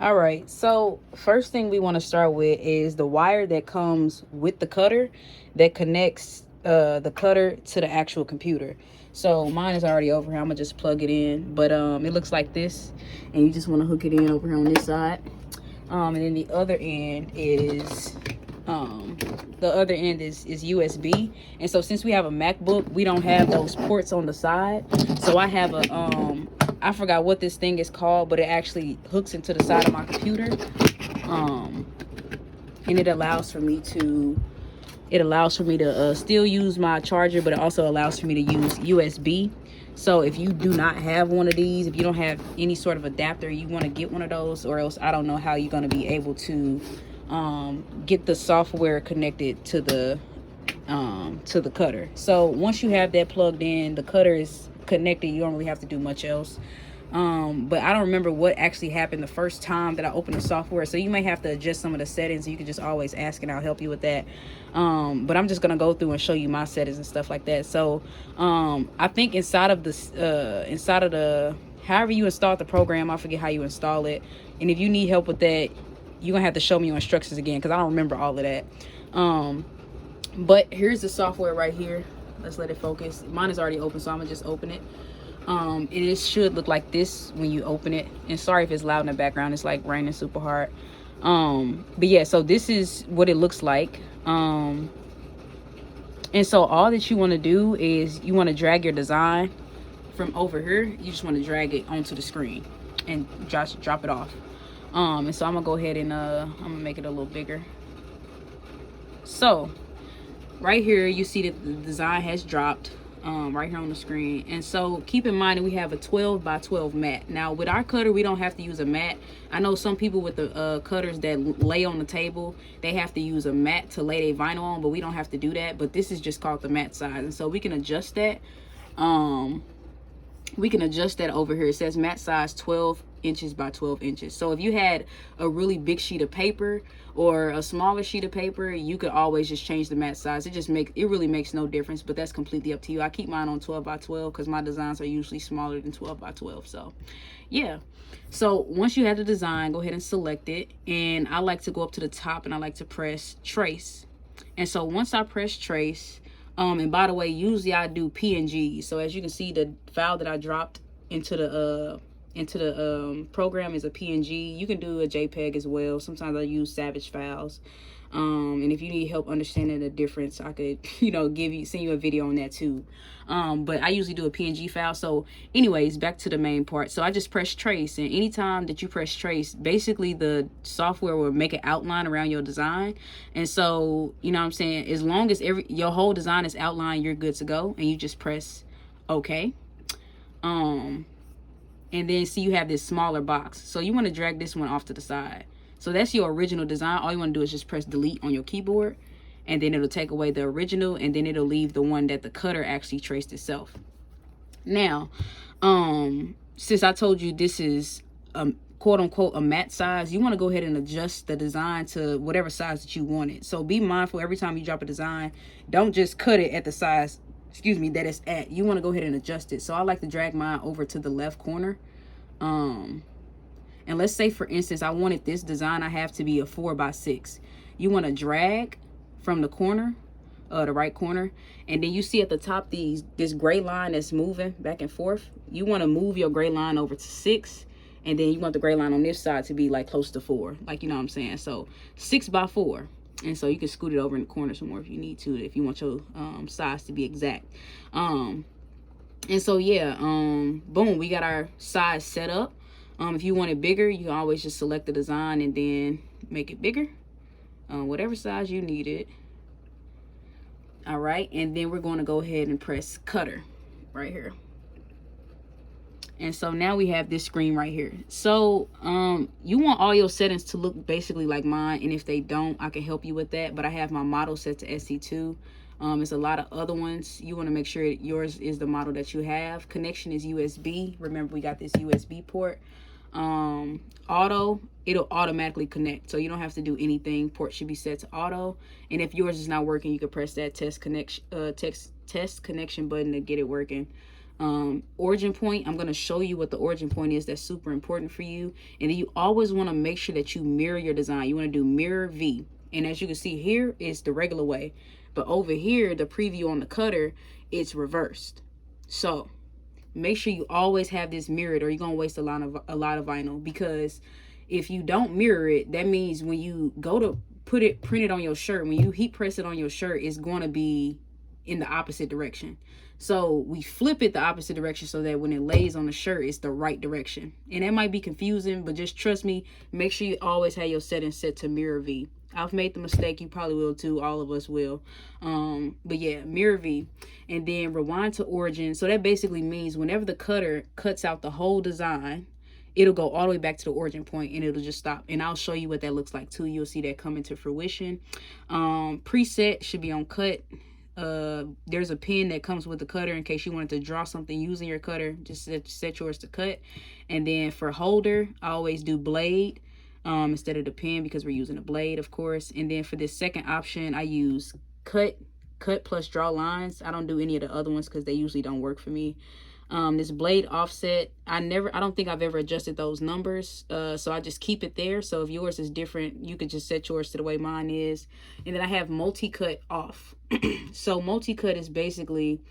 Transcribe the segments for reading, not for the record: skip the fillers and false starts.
All right, so first thing we want to start with is the wire that comes with the cutter that connects the cutter to the actual computer. So mine is already over here. I'm gonna just plug it in, but it looks like this, and you just want to hook it in over here on this side. And then the other end is USB. And so since we have a MacBook, we don't have those ports on the side. So I have a I forgot what this thing is called, but it actually hooks into the side of my computer. And it allows for me to still use my charger, but it also allows for me to use USB. So if you do not have one of these, if you don't have any sort of adapter, you want to get one of those, or else I don't know how you're going to be able to get the software connected to the cutter. So once you have that plugged in, the cutter is connected, you don't really have to do much else. But I don't remember what actually happened the first time that I opened the software, so you may have to adjust some of the settings. You can just always ask and I'll help you with that. But I'm just gonna go through and show you my settings and stuff like that. So I think inside of the however you install the program, I forget how you install it, and if you need help with that, you're gonna have to show me your instructions again, because I don't remember all of that. But here's the software right here. Let's let it focus. Mine is already open, so I'm gonna just open it. Should look like this when you open it. And sorry if it's loud in the background, it's like raining super hard. But yeah, so this is what it looks like. And so all that you want to do is you want to drag your design from over here. You just want to drag it onto the screen and just drop it off. And so I'm gonna go ahead and I'm gonna make it a little bigger. So right here you see that the design has dropped right here on the screen. And so keep in mind that we have a 12 by 12 mat. Now with our cutter, we don't have to use a mat. I know some people with the cutters that lay on the table, they have to use a mat to lay their vinyl on, but we don't have to do that. But this is just called the mat size, and so we can adjust that. We can adjust that over here. It says mat size 12 inches by 12 inches. So if you had a really big sheet of paper or a smaller sheet of paper, you could always just change the mat size. It really makes no difference, but that's completely up to you. I keep mine on 12 by 12 because my designs are usually smaller than 12 by 12. So yeah, so once you have the design, go ahead and select it. And I like to go up to the top and I like to press trace. And so once I press trace, and by the way, usually I do PNG. So as you can see, the file that I dropped into the program is a PNG. You can do a JPEG as well. Sometimes I use Savage files. And if you need help understanding the difference, I could, send you a video on that too. But I usually do a PNG file. So anyways, back to the main part. So I just press trace, and anytime that you press trace, basically the software will make an outline around your design. And so, you know what I'm saying, as long as your whole design is outlined, you're good to go. And you just press OK. And then see you have this smaller box. So you want to drag this one off to the side. So that's your original design. All you want to do is just press delete on your keyboard, and then it'll take away the original, and then it'll leave the one that the cutter actually traced itself. Now, since I told you this is quote unquote a mat size, you want to go ahead and adjust the design to whatever size that you want it. So be mindful every time you drop a design, don't just cut it at the size, that it's at. You want to go ahead and adjust it. So I like to drag mine over to the left corner. And let's say, for instance, I wanted this design I have to be a 4 by 6. You want to drag from the corner, the right corner, and then you see at the top this gray line that's moving back and forth. You want to move your gray line over to 6, and then you want the gray line on this side to be like close to 4, like, you know what I'm saying. So 6 by 4. And so you can scoot it over in the corner some more if you need to, if you want your size to be exact. And so yeah, boom, we got our size set up. If you want it bigger, you can always just select the design and then make it bigger, whatever size you need it. All right, and then we're going to go ahead and press cutter right here. And so now we have this screen right here. So you want all your settings to look basically like mine, and if they don't, I can help you with that. But I have my model set to SC2. There's a lot of other ones. You want to make sure yours is the model that you have. Connection is USB. Remember, we got this USB port. Auto, it'll automatically connect, so you don't have to do anything. Port should be set to auto. And if yours is not working, you can press that test connection button to get it working. Origin point, I'm going to show you what the origin point is. That's super important for you. And then you always want to make sure that you mirror your design. You want to do mirror V. And as you can see here is the regular way. But over here, the preview on the cutter, it's reversed. So make sure you always have this mirrored, or you're going to waste a lot of vinyl. Because if you don't mirror it, that means when you go to print it on your shirt, when you heat press it on your shirt, it's going to be in the opposite direction. So we flip it the opposite direction so that when it lays on the shirt, it's the right direction. And that might be confusing, but just trust me, make sure you always have your settings set to mirror V. I've made the mistake, you probably will too, all of us will. But yeah, mirror V. And then rewind to origin. So that basically means whenever the cutter cuts out the whole design, it'll go all the way back to the origin point and it'll just stop. And I'll show you what that looks like too. You'll see that coming to fruition. Preset should be on cut. There's a pen that comes with the cutter in case you wanted to draw something using your cutter. Just set yours to cut. And then for holder, I always do blade instead of the pen because we're using a blade, of course. And then for this second option, I use cut plus draw lines. I don't do any of the other ones because they usually don't work for me. This blade offset, I don't think I've ever adjusted those numbers, so I just keep it there. So if yours is different, you could just set yours to the way mine is. And then I have multi-cut off. So multi-cut is basically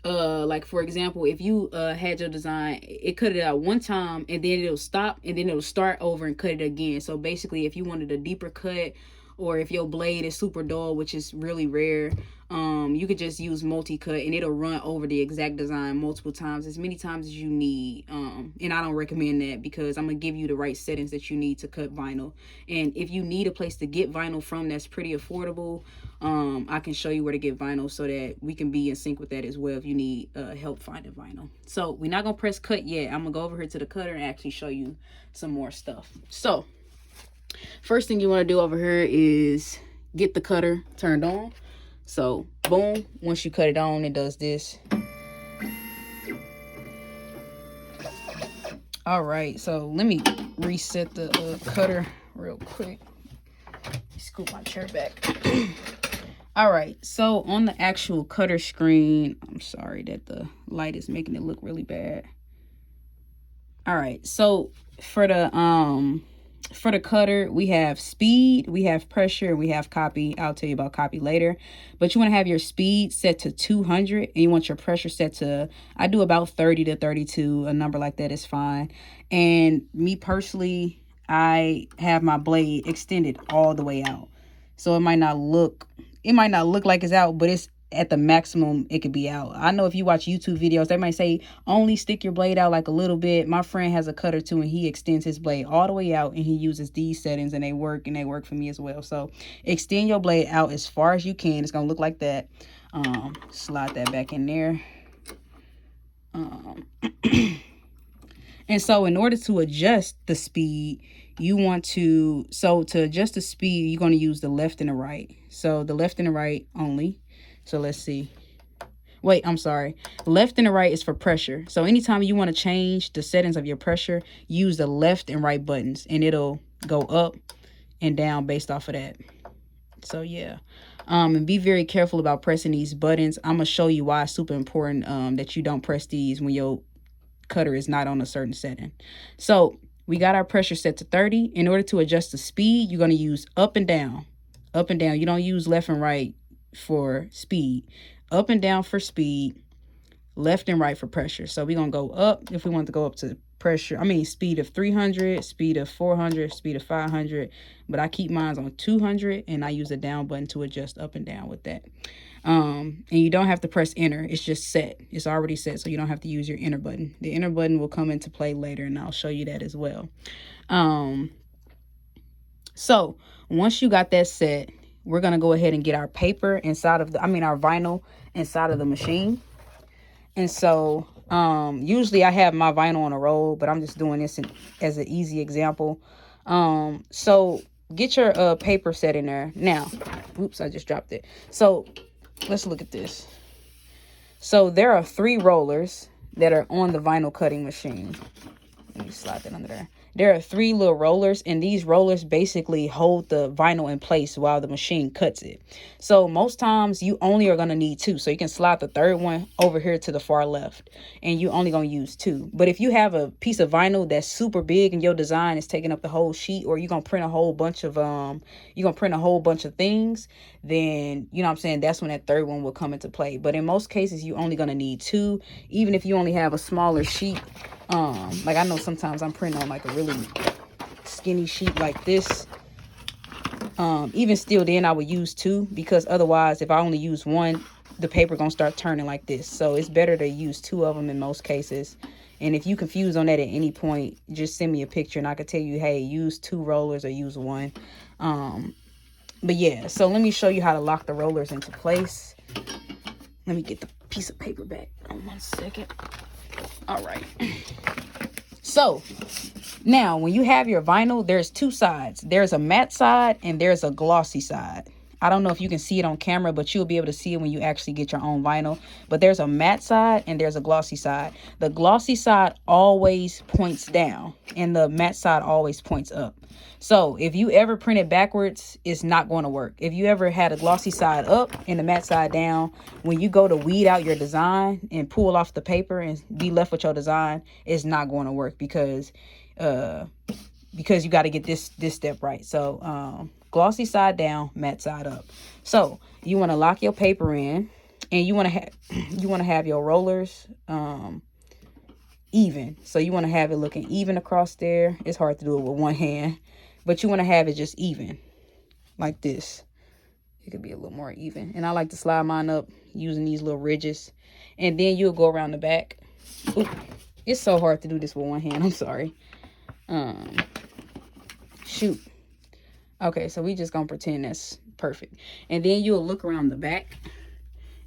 like, for example, if you had your design, it cut it out one time and then it'll stop and then it'll start over and cut it again. So basically, if you wanted a deeper cut, or if your blade is super dull, which is really rare, you could just use multi-cut and it'll run over the exact design multiple times, as many times as you need. And I don't recommend that because I'm going to give you the right settings that you need to cut vinyl. And if you need a place to get vinyl from that's pretty affordable, I can show you where to get vinyl so that we can be in sync with that as well if you need help finding vinyl. So we're not going to press cut yet. I'm going to go over here to the cutter and actually show you some more stuff. So first thing you want to do over here is get the cutter turned on. So boom, once you cut it on, it does this. All right, so let me reset the cutter real quick. Scoop my chair back. All right, so on the actual cutter screen, I'm sorry that the light is making it look really bad. All right, so for the cutter, we have speed, we have pressure, and we have copy. I'll tell you about copy later. But you want to have your speed set to 200 and you want your pressure set to, I do about 30 to 32. A number like that is fine. And me personally, I have my blade extended all the way out. So it might not look like it's out, but it's at the maximum it could be out. I know if you watch YouTube videos, they might say only stick your blade out like a little bit. My friend has a cutter too, and he extends his blade all the way out, and he uses these settings, and they work for me as well. So extend your blade out as far as you can. It's gonna look like that. Slide that back in there. And so in order to adjust the speed, to adjust the speed, you're going to use the left and the right. So the left and the right only. So let's see. Wait, I'm sorry. Left and the right is for pressure. So anytime you want to change the settings of your pressure, use the left and right buttons, and it'll go up and down based off of that. So yeah. And be very careful about pressing these buttons. I'm going to show you why it's super important that you don't press these when your cutter is not on a certain setting. So we got our pressure set to 30. In order to adjust the speed, you're going to use up and down. Up and down. You don't use left and right for speed. Up and down for speed, left and right for pressure. So we're going to go up if we want to go up to speed of 300, speed of 400, speed of 500. But I keep mine on 200, and I use the down button to adjust up and down with that. And you don't have to press enter. It's just set. It's already set, so you don't have to use your enter button. The enter button will come into play later, and I'll show you that as well. So once you got that set, we're going to go ahead and get our paper inside of our vinyl inside of the machine. And so usually I have my vinyl on a roll, but I'm just doing this as an easy example. So get your paper set in there. Now, oops, I just dropped it. So let's look at this. So there are 3 rollers that are on the vinyl cutting machine. Let me slide that under there. there are 3 little rollers, and these rollers basically hold the vinyl in place while the machine cuts it. So most times you only are going to need 2. So you can slide the 3rd one over here to the far left, and you only going to use 2. But if you have a piece of vinyl that's super big and your design is taking up the whole sheet, or you're going to print a whole bunch of things, then you know what I'm saying, that's when that 3rd one will come into play. But in most cases you're only going to need 2, even if you only have a smaller sheet. Like I know sometimes I'm printing on like a really skinny sheet like this. Even still, then I would use 2, because otherwise if I only use 1, the paper gonna start turning like this. So it's better to use 2 of them in most cases. And if you confuse on that at any point, just send me a picture and I could tell you, hey, use 2 rollers or use 1. But yeah, so let me show you how to lock the rollers into place. Let me get the piece of paper back. 1 second. All right. So now when you have your vinyl, there's 2 sides. There's a matte side and there's a glossy side. I don't know if you can see it on camera, but you'll be able to see it when you actually get your own vinyl. But there's a matte side and there's a glossy side. The glossy side always points down and the matte side always points up. So if you ever print it backwards, it's not going to work. If you ever had a glossy side up and the matte side down, when you go to weed out your design and pull off the paper and be left with your design, it's not going to work because you got to get this step right. So glossy side down, matte side up. So you want to lock your paper in, and you want to have your rollers even. So you want to have it looking even across there. It's hard to do it with one hand, but you want to have it just even like this. It could be a little more even. And I like to slide mine up using these little ridges, and then you'll go around the back. Ooh, it's so hard to do this with one hand. I'm sorry. Shoot. Okay, so we just gonna pretend that's perfect. And then you'll look around the back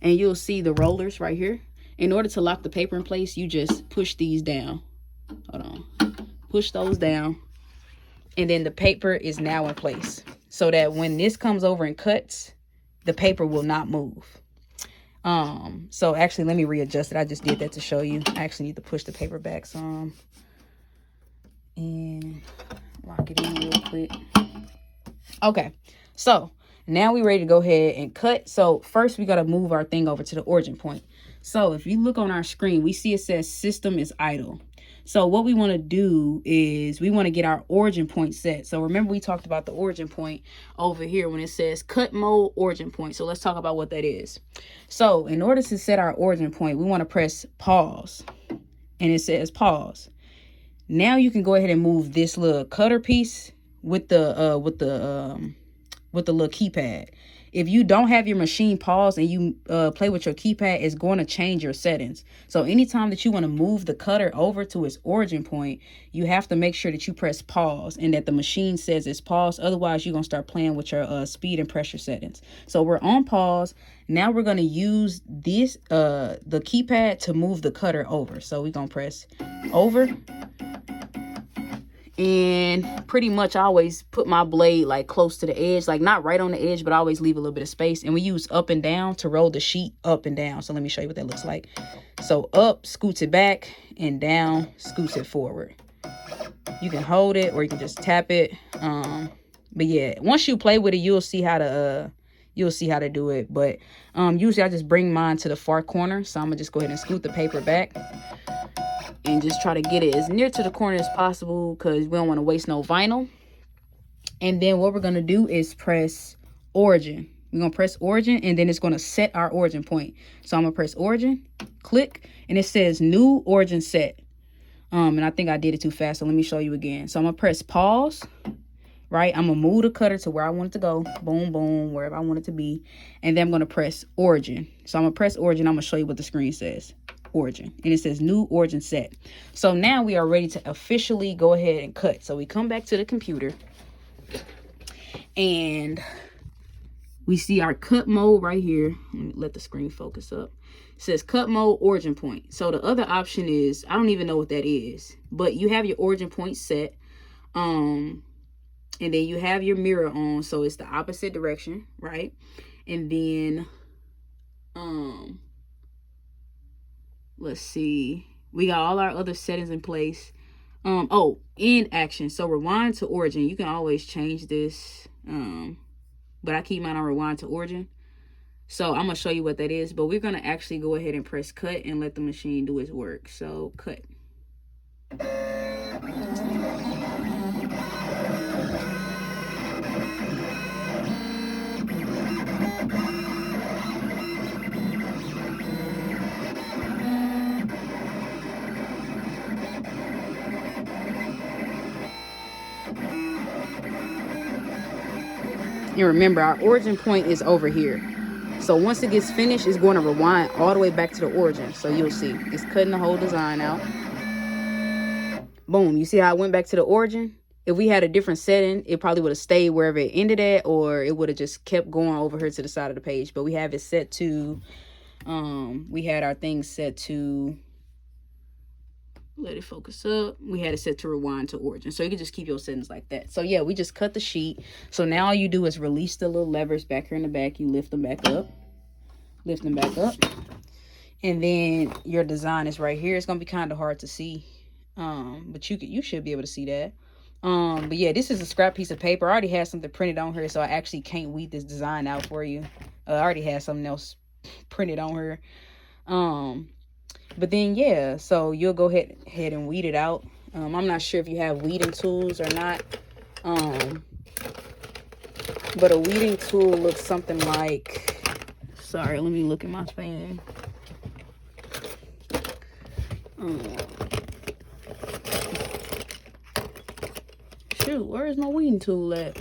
and you'll see the rollers right here. In order to lock the paper in place, you just push these down. Hold on. Push those down. And then the paper is now in place. So that when this comes over and cuts, the paper will not move. So actually, let me readjust it. I just did that to show you. I actually need to push the paper back some. And lock it in real quick. Okay, so now we're ready to go ahead and cut. So first we got to move our thing over to the origin point. So if you look on our screen, we see it says system is idle. So what we want to do is we want to get our origin point set. So remember we talked about the origin point over here when it says cut mode origin point. So let's talk about what that is. So in order to set our origin point, we want to press pause, and it says pause. Now you can go ahead and move this little cutter piece with the little keypad. If you don't have your machine paused and you play with your keypad, it's going to change your settings. So anytime that you want to move the cutter over to its origin point, you have to make sure that you press pause and that the machine says it's paused. Otherwise, you're going to start playing with your speed and pressure settings. So we're on pause. Now we're going to use this the keypad to move the cutter over. So we're going to press over. And pretty much I always put my blade like close to the edge, like not right on the edge, but I always leave a little bit of space. And we use up and down to roll the sheet up and down. So let me show you what that looks like. So up scoots it back, and down scoots it forward. You can hold it or you can just tap it. But yeah, once you play with it, you'll see how to do it. But usually I just bring mine to the far corner. So I'm gonna just go ahead and scoot the paper back and just try to get it as near to the corner as possible, because we don't want to waste no vinyl. And then what we're going to do is press origin. We're going to press origin, and then it's going to set our origin point. So I'm going to press origin, click, and it says new origin set. And I think I did it too fast, so let me show you again. So I'm going to press pause, right? I'm going to move the cutter to where I want it to go. Boom, boom, wherever I want it to be. And then I'm going to press origin. So I'm going to press origin. I'm going to show you what the screen says. Origin, and it says new origin set. So now we are ready to officially go ahead and cut. So we come back to the computer and we see our cut mode right here. Let me let the screen focus up. It says cut mode origin point. So the other option is, I don't even know what that is, but you have your origin point set, and then you have your mirror on, so it's the opposite direction, right? And then let's see, we got all our other settings in place. Oh, end action. So rewind to origin. You can always change this. But I keep mine on rewind to origin. So I'm going to show you what that is. But we're going to actually go ahead and press cut and let the machine do its work. So cut. And remember, our origin point is over here. So once it gets finished, it's going to rewind all the way back to the origin. So you'll see it's cutting the whole design out. Boom. You see how I went back to the origin? If we had a different setting, it probably would have stayed wherever it ended at, or it would have just kept going over here to the side of the page. But we have it set to, we had our thing set to, let it focus up. We had it set to rewind to origin. So you can just keep your settings like that. So yeah, we just cut the sheet. So now all you do is release the little levers back here in the back. You lift them back up. Lift them back up. And then your design is right here. It's going to be kind of hard to see. But you should be able to see that. But yeah, this is a scrap piece of paper. I already had something printed on here, so I actually can't weed this design out for you. I already had something else printed on here. But then yeah, so you'll go ahead and weed it out. I'm not sure if you have weeding tools or not. But a weeding tool looks something like, sorry, let me look at my thing. Shoot, where is my weeding tool at?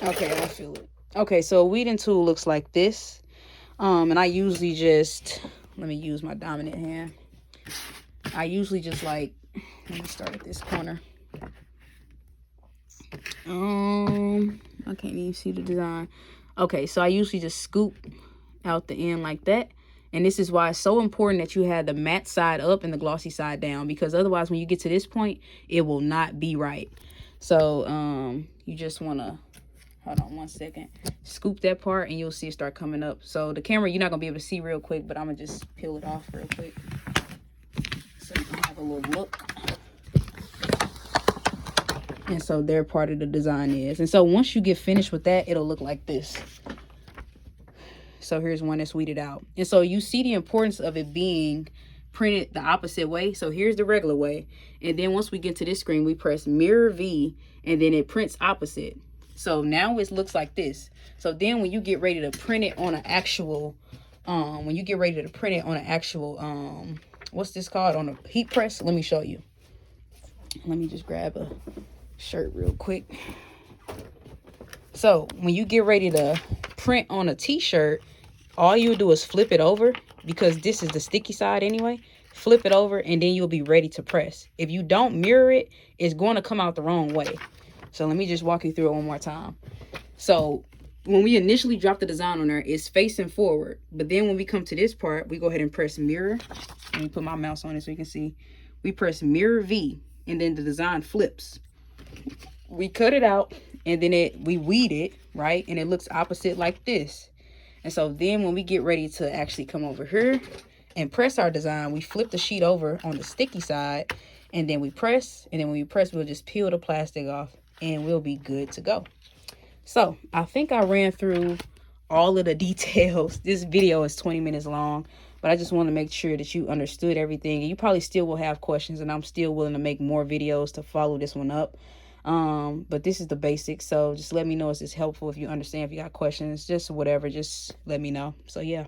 Okay, I feel it. Okay, so a weeding tool looks like this. And I usually just, let me use my dominant hand. I usually just like, let me start at this corner. I can't even see the design. Okay, so I usually just scoop out the end like that. And this is why it's so important that you have the matte side up and the glossy side down, because otherwise when you get to this point, it will not be right. So you just want to, hold on one second, scoop that part and you'll see it start coming up. So the camera, you're not going to be able to see real quick, but I'm going to just peel it off real quick so you can have a little look. And so their part of the design is. And so once you get finished with that, it'll look like this. So here's one that's weeded out. And so you see the importance of it being printed the opposite way. So here's the regular way. And then once we get to this screen, we press mirror V and then it prints opposite. So now it looks like this. So then when you get ready to print it on an actual, what's this called? On a heat press? Let me show you. Let me just grab a shirt real quick. So when you get ready to print on a t-shirt, all you do is flip it over, because this is the sticky side anyway. Flip it over and then you'll be ready to press. If you don't mirror it, it's going to come out the wrong way. So let me just walk you through it one more time. So when we initially drop the design on there, it's facing forward. But then when we come to this part, we go ahead and press mirror. Let me put my mouse on it so you can see. We press mirror V and then the design flips. We cut it out and then we weed it, right? And it looks opposite like this. And so then when we get ready to actually come over here and press our design, we flip the sheet over on the sticky side and then we press. And then when we press, we'll just peel the plastic off and we'll be good to go. So I think I ran through all of the details. This video is 20 minutes long, but I just want to make sure that you understood everything. And you probably still will have questions, and I'm still willing to make more videos to follow this one up. But this is the basics. So just let me know if it's helpful. If you understand, if you got questions, just whatever, just let me know. So yeah.